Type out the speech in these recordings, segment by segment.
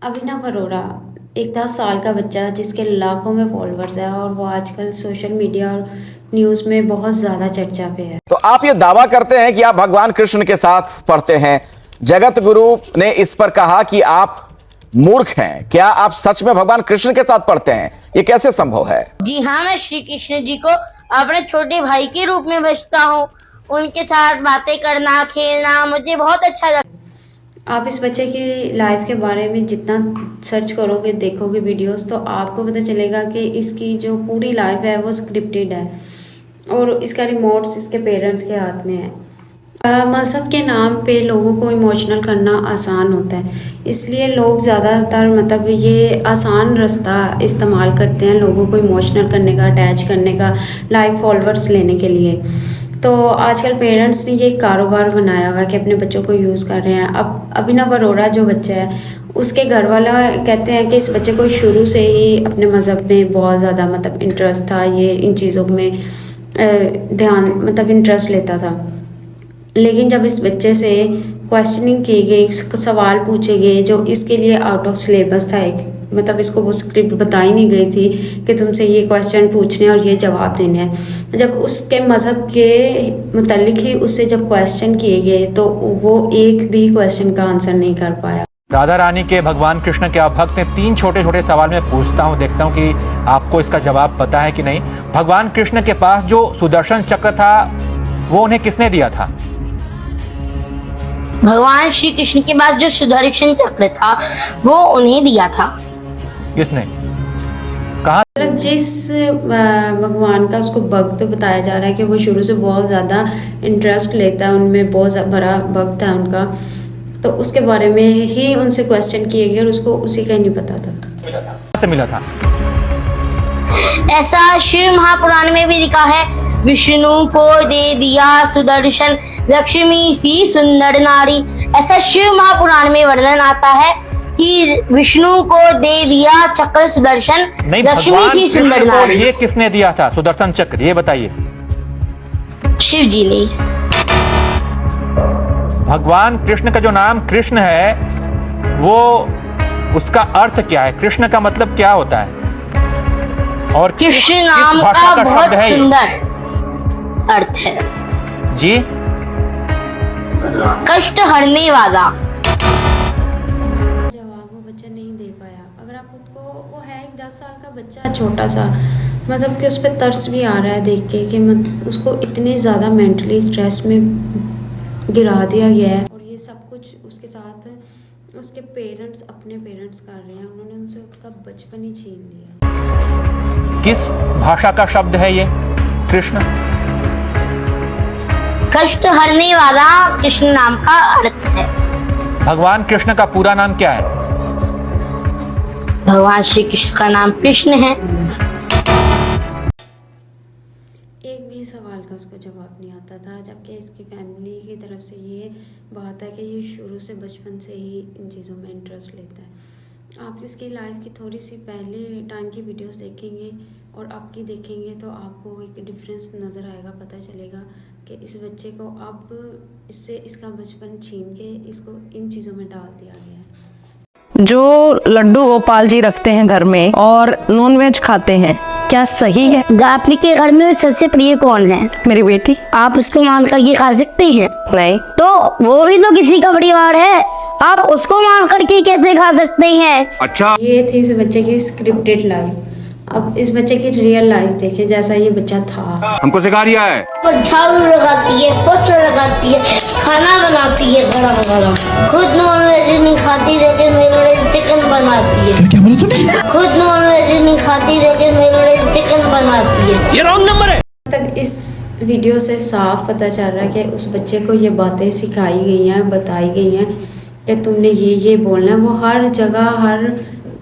अभिनव अरोड़ा एक 10 साल का बच्चा जिसके लाखों में फॉलोअर्स है और वो आजकल सोशल मीडिया और न्यूज़ में बहुत ज़्यादा चर्चा पे है। तो आप ये दावा करते हैं कि आप भगवान कृष्ण के साथ पढ़ते हैं। जगत गुरु ने इस पर कहा कि आप मूर्ख हैं। क्या आप सच में भगवान कृष्ण के साथ पढ़ते हैं? ये कैसे संभव है? जी हाँ, मैं श्री कृष्ण जी को अपने छोटे भाई के रूप में बचता हूँ। उनके साथ बातें करना, खेलना मुझे बहुत अच्छा लगता है। आप इस बच्चे की लाइफ के बारे में जितना सर्च करोगे, देखोगे वीडियोस, तो आपको पता चलेगा कि इसकी जो पूरी लाइफ है वो स्क्रिप्टेड है और इसका रिमोट्स इसके पेरेंट्स के हाथ में है। मज़हब के नाम पे लोगों को इमोशनल करना आसान होता है, इसलिए लोग ज़्यादातर मतलब ये आसान रास्ता इस्तेमाल करते हैं लोगों को इमोशनल करने का, अटैच करने का, लाइक फॉलोअर्स लेने के लिए। तो आजकल पेरेंट्स ने ये कारोबार बनाया हुआ है कि अपने बच्चों को यूज़ कर रहे हैं। अब अभिनव अरोड़ा जो बच्चा है, उसके घर वाला कहते हैं कि इस बच्चे को शुरू से ही अपने मज़हब में बहुत ज़्यादा मतलब इंटरेस्ट था, ये इन चीज़ों में ध्यान मतलब इंटरेस्ट लेता था। लेकिन जब इस बच्चे से क्वेश्चनिंग की गई, सवाल पूछे गए जो इसके लिए आउट ऑफ सिलेबस था, एक मतलब इसको वो स्क्रिप्ट बताई नहीं गई थी कि तुमसे ये क्वेश्चन पूछने और ये जवाब देने हैं। जब उसके मज़हब के मुतालिक ही उससे जब क्वेश्चन किए गए तो वो एक भी क्वेश्चन का आंसर नहीं कर पाया। राधा रानी के भगवान कृष्ण के आप भक्त ने 3 छोटे छोटे सवाल में पूछता हूँ, देखता हूँ कि आपको इसका जवाब पता है कि नहीं। भगवान कृष्ण के पास जो सुदर्शन चक्र था वो उन्हें किसने दिया था? भगवान श्री कृष्ण के पास जो सुदर्शन चक्र था वो उन्हें दिया था। किसने? कहा? मतलब जिस भगवान का उसको भक्त बताया जा रहा है कि वो शुरू से बहुत ज़्यादा इंटरेस्ट लेता है, उनमें बहुत बड़ा भक्त है उनका, तो उसके बारे में ही उनसे क्वेश्चन किए गए और उसको उसी का ही नहीं पता था। से मिला था? ऐसा शिव महापुराण में भी लिखा है, विष्णु को दे दिया सुदर्शन, लक्ष्मी सी सुंदर नारी। ऐसा शिव महापुराण में वर्णन आता है कि विष्णु को दे दिया चक्र सुदर्शन, लक्ष्मी सी सुंदर नारी। ये किसने दिया था सुदर्शन चक्र, ये बताइए? शिव जी ने। भगवान कृष्ण का जो नाम कृष्ण है वो उसका अर्थ क्या है? कृष्ण का मतलब क्या होता है? और कृष्ण किस नाम भाषा का बहुत शब्द है ये? सुंदर अर्थ है जी, कष्ट हरने वाला। किसी भी सवाल का जवाब वो बच्चा नहीं दे पाया। अगर आप खुद को, वो है एक 10 साल का बच्चा, छोटा सा, मतलब कि उस पर तरस भी आ रहा है देख के कि उसको इतने ज़्यादा मेंटली स्ट्रेस में गिरा दिया गया है और ये सब कुछ उसके साथ उसके पेरेंट्स, अपने पेरेंट्स कर रहे हैं। उन्होंने उनसे उसका बचपन ही छीन लिया। किस भाषा का शब्द है ये कृष्ण? कष्ट हरने वाला कृष्ण नाम का अर्थ है। भगवान कृष्ण का पूरा नाम क्या है? भगवान श्री कृष्ण का नाम कृष्ण है। एक भी सवाल का उसको जवाब नहीं आता था, जबकि इसकी फैमिली की तरफ से ये बात है कि ये शुरू से बचपन से ही इन चीज़ों में इंटरेस्ट लेता है। आप इसकी लाइफ की थोड़ी सी पहले टाइम की वीडियोस देखेंगे और आपकी देखेंगे तो आपको एक डिफरेंस नज़र आएगा, पता चलेगा कि इस बच्चे को अब इससे इसका बचपन छीन के इसको इन चीज़ों में डाल दिया गया है। जो लड्डू गोपाल जी रखते हैं घर में और नॉनवेज खाते हैं, क्या सही है? आपके घर में सबसे प्रिय कौन है? मेरी बेटी। आप उसको मान करके खा सकते हैं? नहीं। तो वो भी तो किसी का परिवार है, आप उसको मान करके कैसे खा सकते हैं? अच्छा, ये थी इस बच्चे की स्क्रिप्टेड लाइफ। अब इस बच्चे की रियल लाइफ देखे जैसा ये बच्चा था। हमको सिखा रिया है। वो झाड़ू लगाती है, पोछा लगाती है, खाना बनाती है गरम गरम, खुद नॉनवेज नहीं खाती लेकिन मेरे लिए चिकन बनाती है। क्या बोला तूने? खुद नॉनवेज नहीं खाती लेकिन मेरे लिए चिकन बनाती है। ये रॉन्ग नंबर है। मतलब इस वीडियो से साफ पता चल रहा है कि उस बच्चे को ये बातें सिखाई गई हैं, बताई गई हैं कि तुमने ये बोलना है। वो हर जगह, हर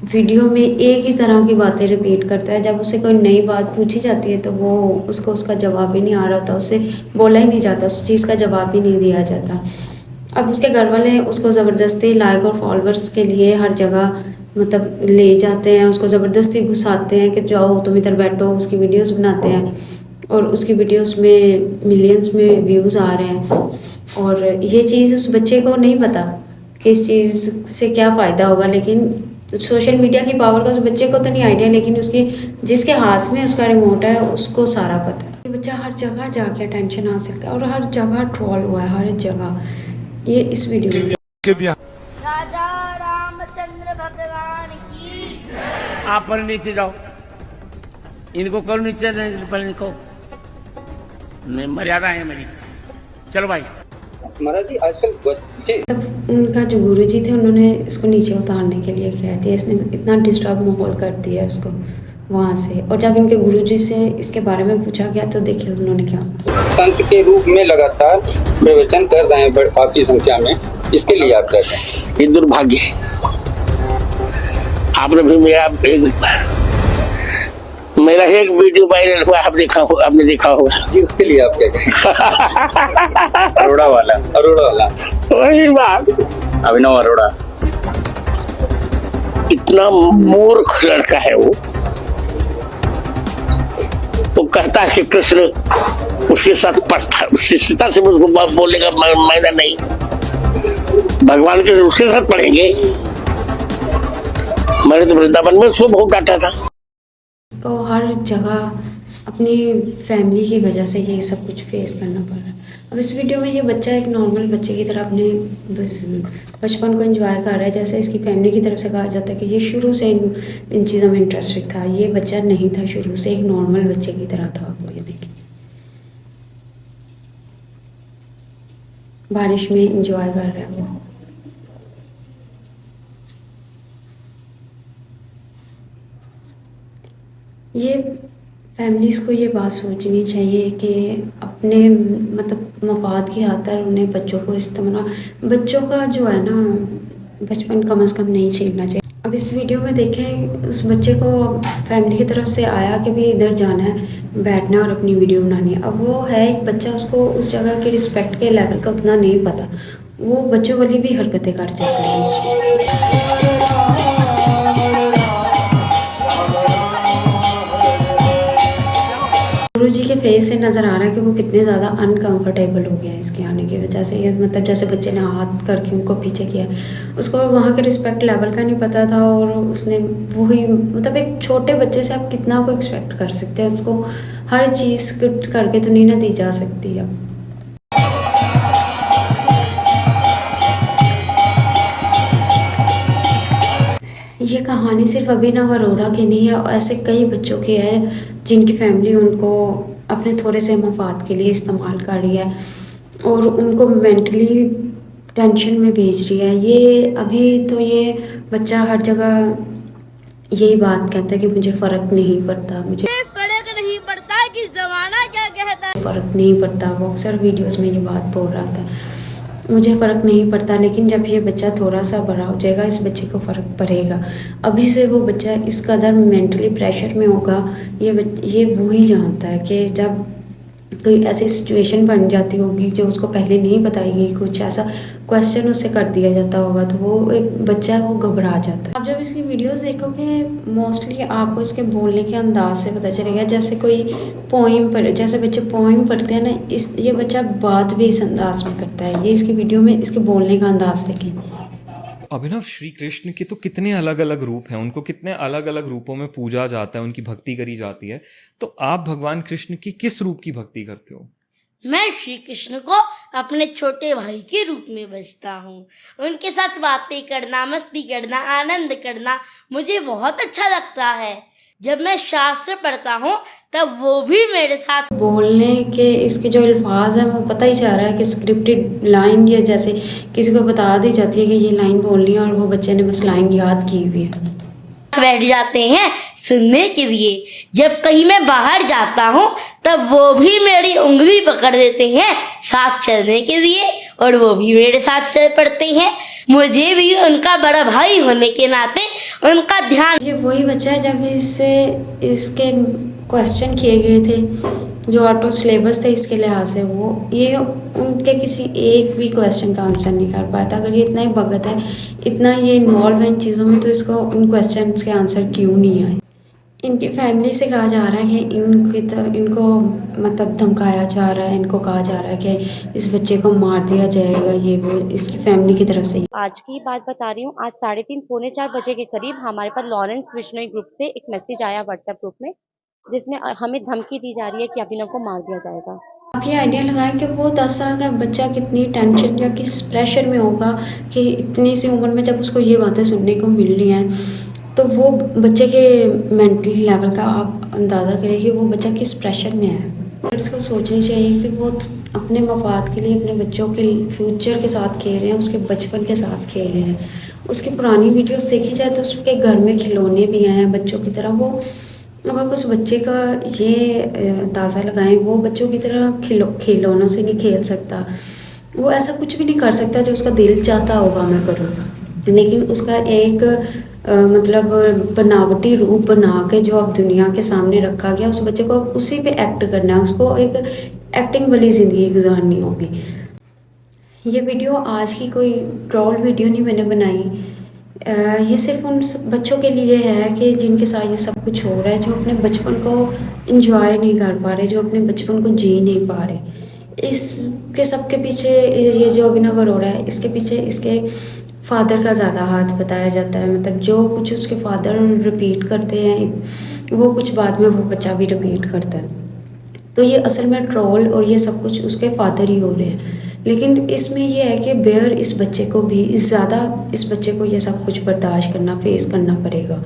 वीडियो में एक ही तरह की बातें रिपीट करता है। जब उससे कोई नई बात पूछी जाती है तो वो उसको उसका जवाब ही नहीं आ रहा होता, उससे बोला ही नहीं जाता, उस चीज़ का जवाब ही नहीं दिया जाता। अब उसके घर वाले उसको ज़बरदस्ती लाइक और फॉलोअर्स के लिए हर जगह मतलब ले जाते हैं, उसको ज़बरदस्ती घुसाते हैं कि जाओ तुम इधर बैठो। उसकी वीडियोस बनाते हैं और उसकी वीडियोस में मिलियंस में व्यूज़ आ रहे हैं और ये चीज़ उस बच्चे को नहीं पता कि इस चीज़ से क्या फ़ायदा होगा, लेकिन सोशल मीडिया की पावर का उस बच्चे को तो नहीं आइडिया, लेकिन उसके जिसके हाथ में उसका रिमोट है उसको सारा पता है। ये बच्चा हर जगह जाके अटेंशन हासिल करता है और हर जगह ट्रोल हुआ है, हर जगह। ये इस वीडियो में राजा रामचंद्र भगवान की। आप पर नीचे जाओ, इनको करो नीचे, पर इनको नहीं, मर्यादा है मेरी। चलो भाई। महाराज जी आजकल बच्चे तब उनका जो गुरुजी थे उन्होंने इसको नीचे उतारने के लिए कह दिया। इसने इतना डिस्टर्ब माहौल कर दिया उसको वहाँ से। और जब इनके गुरुजी से इसके बारे में पूछा गया तो देखिए उन्होंने क्या संत के रूप में लगातार प्रवचन कर रहे हैं काफी संख्या में, इसके लिए आप क्या कहें? ये दुर्भाग्य है। आपने भी मेरा एक वीडियो वायरल हुआ, आपने देखा होगा जी, उसके लिए आप क्या कहें? अरोड़ा वाला वही बात। अभिनव अरोड़ा इतना मूर्ख लड़का है वो कहता है कि कृष्ण उसके साथ पढ़ता, उसकी सीता से मुझको बोलने का मायना नहीं, भगवान के उसके साथ पढ़ेंगे। मैंने तो वृंदावन में उसको बहुत डांटा था। तो हर जगह अपनी फैमिली की वजह से ये सब कुछ फेस करना पड़ रहा है। अब इस वीडियो में ये बच्चा एक नॉर्मल बच्चे की तरह अपने बचपन को एंजॉय कर रहा है, जैसे इसकी फैमिली की तरफ से कहा जाता है कि ये शुरू से इन चीज़ों में इंटरेस्टेड था। ये बच्चा नहीं था, शुरू से एक नॉर्मल बच्चे की तरह था। वो ये देखिए बारिश में एंजॉय कर रहा है वो। ये फैमिलीज़ को ये बात सोचनी चाहिए कि अपने मतलब मफाद की खातिर उन्हें बच्चों को इस्तेमाल, बच्चों का जो है ना बचपन कम से कम नहीं छीनना चाहिए। अब इस वीडियो में देखें उस बच्चे को फैमिली की तरफ से आया कि भी इधर जाना है, बैठना है और अपनी वीडियो बनानी है। अब वो है एक बच्चा, उसको उस जगह के रिस्पेक्ट के लेवल का उतना नहीं पता, वो बच्चों वाली भी हरकतें कर जाता है बीच में। गुरु जी के फेस से नज़र आ रहा है कि वो कितने ज़्यादा अनकंफर्टेबल हो गया है इसके आने की वजह से। ये मतलब जैसे बच्चे ने हाथ करके उनको पीछे किया, उसको वहाँ के रिस्पेक्ट लेवल का नहीं पता था और उसने वही मतलब एक छोटे बच्चे से आप कितना को एक्सपेक्ट कर सकते हैं, उसको हर चीज़ करके तो नहीं ना दी जा सकती। अब ये कहानी सिर्फ अभिनव अरोड़ा की नहीं है, ऐसे कई बच्चों की है जिनकी फैमिली उनको अपने थोड़े से मफाद के लिए इस्तेमाल कर रही है और उनको मेंटली टेंशन में भेज रही है। ये अभी तो ये बच्चा हर जगह यही बात कहता है कि मुझे फ़र्क नहीं पड़ता, मुझे फर्क नहीं पड़ता कि जमाना क्या कहता है, फ़र्क नहीं पड़ता। वो अक्सर वीडियोस में ये बात बोल रहा था, मुझे फ़र्क नहीं पड़ता। लेकिन जब ये बच्चा थोड़ा सा बड़ा हो जाएगा इस बच्चे को फ़र्क पड़ेगा। अभी से वो बच्चा इस कदर मेंटली प्रेशर में होगा, ये वही जानता है कि जब कोई ऐसी सिचुएशन बन जाती होगी जो उसको पहले नहीं बताई गई, कुछ ऐसा क्वेश्चन उससे कर दिया जाता होगा तो वो एक बच्चा है वो घबरा जाता है। अब जब इसकी वीडियोस देखोगे मोस्टली आपको इसके बोलने के अंदाज से पता चलेगा, जैसे कोई पोइम पढ़, जैसे बच्चे पोइम पढ़ते हैं ना, ये बच्चा बात भी इस अंदाज में करता है। ये इसकी वीडियो में इसके बोलने का अंदाज देखें। अभिनव, श्री कृष्ण के तो कितने अलग अलग रूप हैं, उनको कितने अलग अलग रूपों में पूजा जाता है, उनकी भक्ति करी जाती है। तो आप भगवान कृष्ण की किस रूप की भक्ति करते हो? मैं श्री कृष्ण को अपने छोटे भाई के रूप में बचता हूँ। उनके साथ बातें करना, मस्ती करना, आनंद करना मुझे बहुत अच्छा लगता है। जब मैं शास्त्र पढ़ता हूँ तब वो भी मेरे साथ बोलने के इसके जो अल्फाज हैं वो पता ही चल रहा है कि स्क्रिप्टेड लाइन, या जैसे किसी को बता दी जाती है कि ये लाइन बोलनी है और वो बच्चे ने बस लाइन याद की हुई है, बैठ जाते हैं सुनने के लिए। जब कहीं मैं बाहर जाता हूँ तब वो भी मेरी उंगली पकड़ देते हैं साथ चलने के लिए और वो भी मेरे साथ चल पड़ते हैं। मुझे भी उनका बड़ा भाई होने के नाते उनका ध्यान। ये वही बच्चा है जब इसके क्वेश्चन किए गए थे जो ऑटो सिलेबस थे इसके लिहाज से, वो ये उनके किसी एक भी क्वेश्चन का आंसर नहीं कर पाया था। अगर ये इतना ही भगत है, इतना ये इन्वॉल्व है इन चीज़ों में, तो इसको उन क्वेश्चन के आंसर क्यों नहीं आए? इनकी फैमिली से कहा जा रहा है कि इनको मतलब धमकाया जा रहा है, इनको कहा जा रहा है कि इस बच्चे को मार दिया जाएगा, ये वो इसकी फैमिली की तरफ से। आज की बात बता रही हूँ। आज 3:30 पौने 4 बजे के करीब हमारे पास लॉरेंस बिश्नोई ग्रुप से एक मैसेज आया व्हाट्सएप ग्रुप में, जिसमें हमें धमकी दी जा रही है कि अभिनव को मार दिया जाएगा। आप ये आइडिया लगाएं कि वो 10 साल का बच्चा कितनी टेंशन या किस प्रेशर में होगा कि इतनी सी उम्र में जब उसको ये बातें सुनने को मिल रही हैं, तो वो बच्चे के मेंटल लेवल का आप अंदाज़ा करें कि वो बच्चा किस प्रेशर में है। पेरेंट्स को सोचनी चाहिए कि वो अपने मफाद के लिए अपने बच्चों के फ्यूचर के साथ खेल रहे हैं, उसके बचपन के साथ खेल रहे हैं। उसकी पुरानी वीडियोस देखी जाए तो उसके घर में खिलौने भी हैं बच्चों की तरह। वो अब आप उस बच्चे का ये अंदाज़ा लगाएं, वो बच्चों की तरह खिलौनों से नहीं खेल सकता, वो ऐसा कुछ भी नहीं कर सकता जो उसका दिल चाहता होगा मैं करूँ। लेकिन उसका एक मतलब बनावटी रूप बना के जो अब दुनिया के सामने रखा गया, उस बच्चे को अब उसी पे एक्ट करना है, उसको एक एक्टिंग वाली ज़िंदगी गुजारनी होगी। ये वीडियो आज की कोई ट्रोल वीडियो नहीं मैंने बनाई। ये सिर्फ उन बच्चों के लिए है कि जिनके साथ ये सब कुछ हो रहा है, जो अपने बचपन को इंजॉय नहीं कर पा रहे, जो अपने बचपन को जी नहीं पा रहे। इसके सब के पीछे ये जो अभिनव अरोड़ा है, इसके पीछे इसके फादर का ज़्यादा हाथ बताया जाता है। मतलब जो कुछ उसके फादर रिपीट करते हैं वो कुछ बाद में वो बच्चा भी रिपीट करता है। तो ये असल में ट्रोल और ये सब कुछ उसके फादर ही हो रहे हैं। लेकिन इसमें ये है कि बेयर इस बच्चे को भी इस बच्चे को ये सब कुछ बर्दाश्त करना, फेस करना पड़ेगा।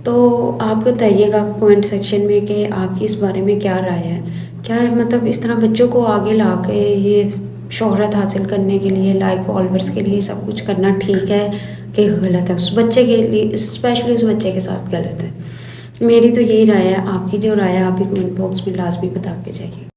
तो आप बताइएगा कमेंट सेक्शन में कि आपकी इस बारे में क्या राय है। क्या मतलब इस तरह बच्चों को आगे ला के ये शोहरत हासिल करने के लिए, लाइक फॉलोअर्स के लिए सब कुछ करना ठीक है कि गलत है? उस बच्चे के लिए, स्पेशली उस बच्चे के साथ गलत है। मेरी तो यही राय है। आपकी जो राय है आप भी कमेंट बॉक्स में लाजमी बता के जाइए।